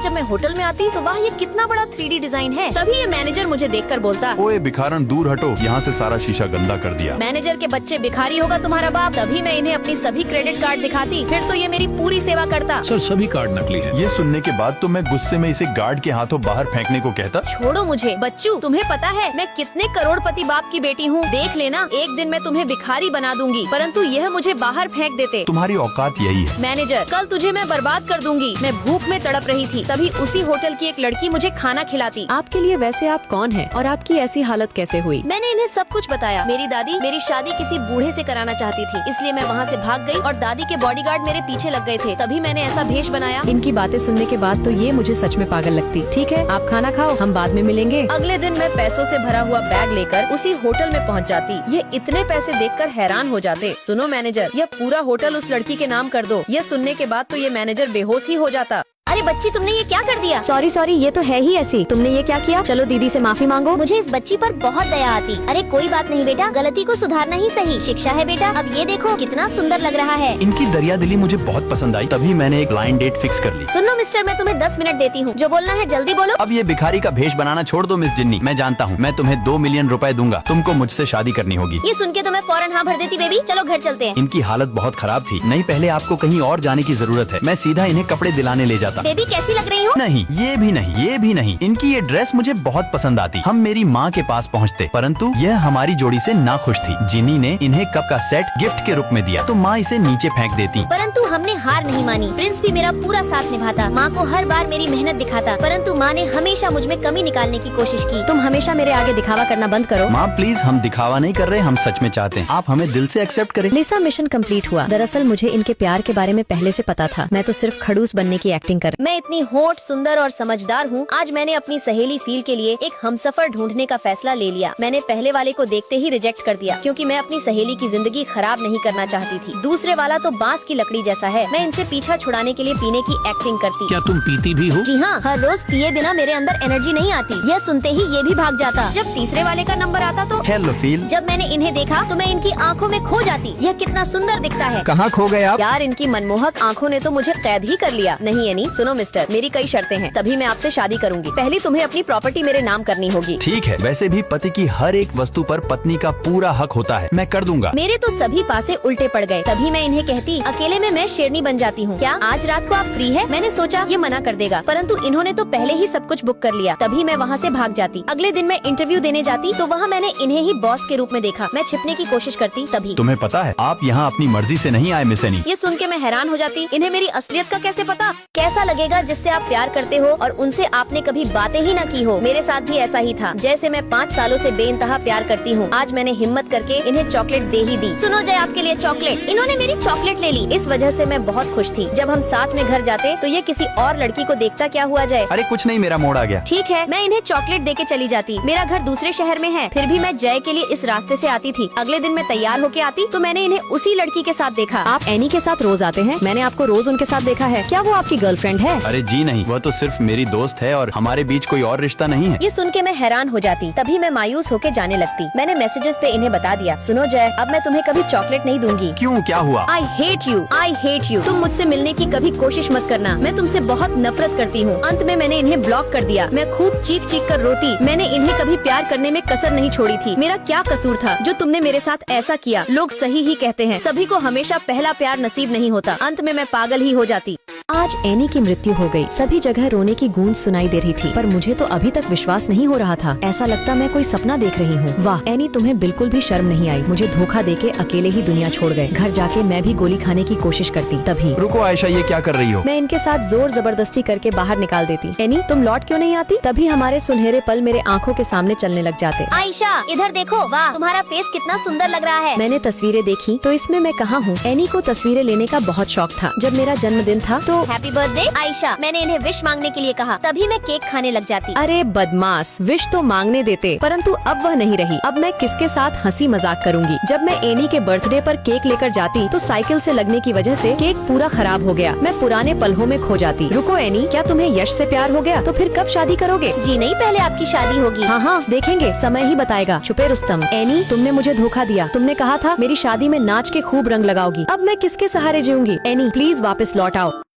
बाद जब मैं होटल में आती तो वाह ये कितना बड़ा 3D डिजाइन है। तभी ये मैनेजर मुझे देखकर बोलता, ओए भिखारन दूर हटो, यहाँ से सारा शीशा गंदा कर दिया। मैनेजर के बच्चे भिखारी होगा तुम्हारा बाप। तभी मैं इन्हें अपनी सभी क्रेडिट कार्ड दिखाती, फिर तो ये मेरी पूरी सेवा करता। सर सभी कार्ड नकली है। ये सुनने के बाद तो मैं गुस्से में इसे गार्ड के हाथों बाहर फेंकने को कहता। छोड़ो मुझे बच्चू, तुम्हें पता है मैं कितने करोड़पति बाप की बेटी हूँ। देख लेना एक दिन मैं तुम्हें भिखारी बना दूंगी, परंतु यह मुझे बाहर फेंक देते। तुम्हारी औकात यही है। मैनेजर कल तुझे मैं बर्बाद कर दूंगी। मैं भूख में तड़प रही थी, तभी उसी होटल की एक लड़की मुझे खाना खिलाती। आपके लिए वैसे आप कौन हैं और आपकी ऐसी हालत कैसे हुई? मैंने इन्हें सब कुछ बताया। मेरी दादी मेरी शादी किसी बूढ़े से कराना चाहती थी, इसलिए मैं वहाँ से भाग गई और दादी के बॉडीगार्ड मेरे पीछे लग गए थे। तभी मैंने ऐसा भेष बनाया। इनकी बातें सुनने के बाद तो ये मुझे सच में पागल लगती। ठीक है आप खाना खाओ, हम बाद में मिलेंगे। अगले दिन मैं पैसों से भरा हुआ बैग लेकर उसी होटल में पहुंच जाती। ये इतने पैसे देखकर हैरान हो जाते। सुनो मैनेजर, यह पूरा होटल उस लड़की के नाम कर दो। यह सुनने के बाद तो ये मैनेजर बेहोश ही हो जाता। अरे बच्ची तुमने ये क्या कर दिया? सॉरी ये तो है ही ऐसी। तुमने ये क्या किया? चलो दीदी से माफी मांगो। मुझे इस बच्ची पर बहुत दया आती। अरे कोई बात नहीं बेटा, गलती को सुधारना ही सही शिक्षा है बेटा। अब ये देखो कितना सुंदर लग रहा है। इनकी दरियादिली मुझे बहुत पसंद आई, तभी मैंने एक ब्लाइंड डेट फिक्स कर ली। सुनो मिस्टर, मैं तुम्हें 10 मिनट देती हूँ, जो बोलना है जल्दी बोलो। अब ये भिखारी का भेष बनाना छोड़ दो मिस जिन्नी। मैं जानता हूँ, मैं तुम्हें 2 मिलियन रुपए दूंगा। तुमको मुझसे शादी करनी होगी। ये सुन के तो मैं फौरन हाँ भर देती बेबी। चलो घर चलते हैं। इनकी हालत बहुत खराब थी। नहीं पहले आपको कहीं और जाने की जरूरत है। मैं सीधा इन्हें कपड़े दिलाने ले जाता। बेबी कैसी लग रही हूँ? नहीं ये भी नहीं, ये भी नहीं। इनकी ये ड्रेस मुझे बहुत पसंद आती। हम मेरी माँ के पास पहुँचते, परंतु यह हमारी जोड़ी से नाखुश थी। जिनी ने इन्हें कप का सेट गिफ्ट के रूप में दिया, तो माँ इसे नीचे फेंक देती। परंतु हमने हार नहीं मानी। प्रिंस भी मेरा पूरा साथ निभाता। माँ को हर बार मेरी मेहनत दिखाता, परंतु माँ ने हमेशा मुझ में कमी निकालने की कोशिश की। तुम हमेशा मेरे आगे दिखावा करना बंद करो। माँ प्लीज, हम दिखावा नहीं कर रहे, हम सच में चाहते हैं आप हमें दिल से एक्सेप्ट करें। लिसा मिशन कंप्लीट हुआ। दरअसल मुझे इनके प्यार के बारे में पहले से पता था। मैं तो सिर्फ खड़ूस बनने की एक्टिंग कर। मैं इतनी होठ सुंदर और समझदार हूँ। आज मैंने अपनी सहेली फील के लिए एक हमसफर ढूंढने का फैसला ले लिया। मैंने पहले वाले को देखते ही रिजेक्ट कर दिया, क्योंकि मैं अपनी सहेली की जिंदगी खराब नहीं करना चाहती थी। दूसरे वाला तो बांस की लकड़ी जैसा है। मैं इनसे पीछा छुड़ाने के लिए पीने की एक्टिंग करती। क्या तुम पीती भी हो? जी हाँ, हर रोज पिए बिना मेरे अंदर एनर्जी नहीं आती। यह सुनते ही ये भी भाग जाता। जब तीसरे वाले का नंबर आता तो हेलो फील। जब मैंने इन्हें देखा तो मैं इनकी आंखों में खो जाती। यह कितना सुंदर दिखता है। कहाँ खो गए आप? यार इनकी मनमोहक आंखों ने तो मुझे कैद ही कर लिया। नहीं एनी, सुनो मिस्टर, मेरी कई शर्तें हैं, तभी मैं आपसे शादी करूंगी। पहले तुम्हें अपनी प्रॉपर्टी मेरे नाम करनी होगी। ठीक है, वैसे भी पति की हर एक वस्तु पर पत्नी का पूरा हक होता है। मैं कर दूंगा। मेरे तो सभी पासे उल्टे पड़ गए। तभी मैं इन्हें कहती, अकेले में मैं शेरनी बन जाती हूँ। क्या आज रात को आप फ्री है? मैंने सोचा ये मना कर देगा, परंतु इन्होंने तो पहले ही सब कुछ बुक कर लिया। तभी मैं वहाँ से भाग जाती। अगले दिन मैं इंटरव्यू देने जाती तो वहाँ मैंने इन्हें ही बॉस के रूप में देखा। मैं छिपने की कोशिश करती। तभी तुम्हें पता है आप यहाँ अपनी मर्जी से नहीं आए मिस एनी। ये सुन के मैं हैरान हो जाती। इन्हें मेरी असलियत का कैसे पता? कैसा लगेगा जिससे आप प्यार करते हो और उनसे आपने कभी बातें ही न की हो। मेरे साथ भी ऐसा ही था। जैसे मैं 5 सालों से बेइंतहा प्यार करती हूँ, आज मैंने हिम्मत करके इन्हें चॉकलेट दे ही दी। सुनो जय, आपके लिए चॉकलेट। इन्होंने मेरी चॉकलेट ले ली। इस वजह से मैं बहुत खुश थी। जब हम साथ में घर जाते तो ये किसी और लड़की को देखता, क्या हुआ जय? अरे कुछ नहीं, मेरा मोड़ आ गया। ठीक है, मैं इन्हें चॉकलेट दे के चली जाती। मेरा घर दूसरे शहर में है, फिर भी मैं जय के लिए इस रास्ते से आती थी। अगले दिन मैं तैयार होके आती तो मैंने इन्हें उसी लड़की के साथ देखा। आप एनी के साथ रोज आते हैं? मैंने आपको रोज उनके साथ देखा है। क्या वो आपकी गर्लफ्रेंड है? अरे जी नहीं, वह तो सिर्फ मेरी दोस्त है और हमारे बीच कोई और रिश्ता नहीं है। ये सुन के मैं हैरान हो जाती। तभी मैं मायूस होके जाने लगती। मैंने मैसेजेस पे इन्हें बता दिया, सुनो जय, अब मैं तुम्हें कभी चॉकलेट नहीं दूंगी। क्यों, क्या हुआ? I hate you, I hate you. तुम मुझसे मिलने की कभी कोशिश मत करना। मैं तुमसे बहुत नफरत करती हूँ। अंत में मैंने इन्हें ब्लॉक कर दिया। मैं खूब चीख चीख कर रोती। मैंने इन्हें कभी प्यार करने में कसर नहीं छोड़ी थी। मेरा क्या कसूर था जो तुमने मेरे साथ ऐसा किया? लोग सही ही कहते हैं, सभी को हमेशा पहला प्यार नसीब नहीं होता। अंत में मैं पागल ही हो जाती। आज एनी की मृत्यु हो गई। सभी जगह रोने की गूंज सुनाई दे रही थी, पर मुझे तो अभी तक विश्वास नहीं हो रहा था। ऐसा लगता मैं कोई सपना देख रही हूँ। वाह एनी, तुम्हें बिल्कुल भी शर्म नहीं आई। मुझे धोखा देके अकेले ही दुनिया छोड़ गए। घर जाके मैं भी गोली खाने की कोशिश करती। तभी रुको आयशा, ये क्या कर रही हो? मैं इनके साथ जोर जबरदस्ती करके बाहर निकाल देती। एनी तुम लौट क्यों नहीं आती? तभी हमारे सुनहरे पल मेरे आँखों के सामने चलने लग जाते। आयशा इधर देखो, वाह तुम्हारा फेस कितना सुंदर लग रहा है। मैंने तस्वीरें देखी तो इसमें मैं कहाँ हूँ। एनी को तस्वीरें लेने का बहुत शौक था। जब मेरा जन्मदिन था तो हैप्पी बर्थडे आयशा, मैंने इन्हें विश मांगने के लिए कहा। तभी मैं केक खाने लग जाती। अरे बदमाश, विश तो मांगने देते, परंतु अब वह नहीं रही। अब मैं किसके साथ हंसी मजाक करूंगी? जब मैं एनी के बर्थडे पर केक लेकर जाती तो साइकिल से लगने की वजह से केक पूरा खराब हो गया। मैं पुराने पलों में खो जाती। रुको एनी, क्या तुम्हें यश से प्यार हो गया? तो फिर कब शादी करोगे? जी नहीं, पहले आपकी शादी होगी। हाँ देखेंगे, समय ही बताएगा। छुपे रुस्तम। एनी तुमने मुझे धोखा दिया। तुमने कहा था मेरी शादी में नाच के खूब रंग लगाओगी। अब मैं किसके सहारे जीऊंगी? एनी प्लीज वापस लौट आओ।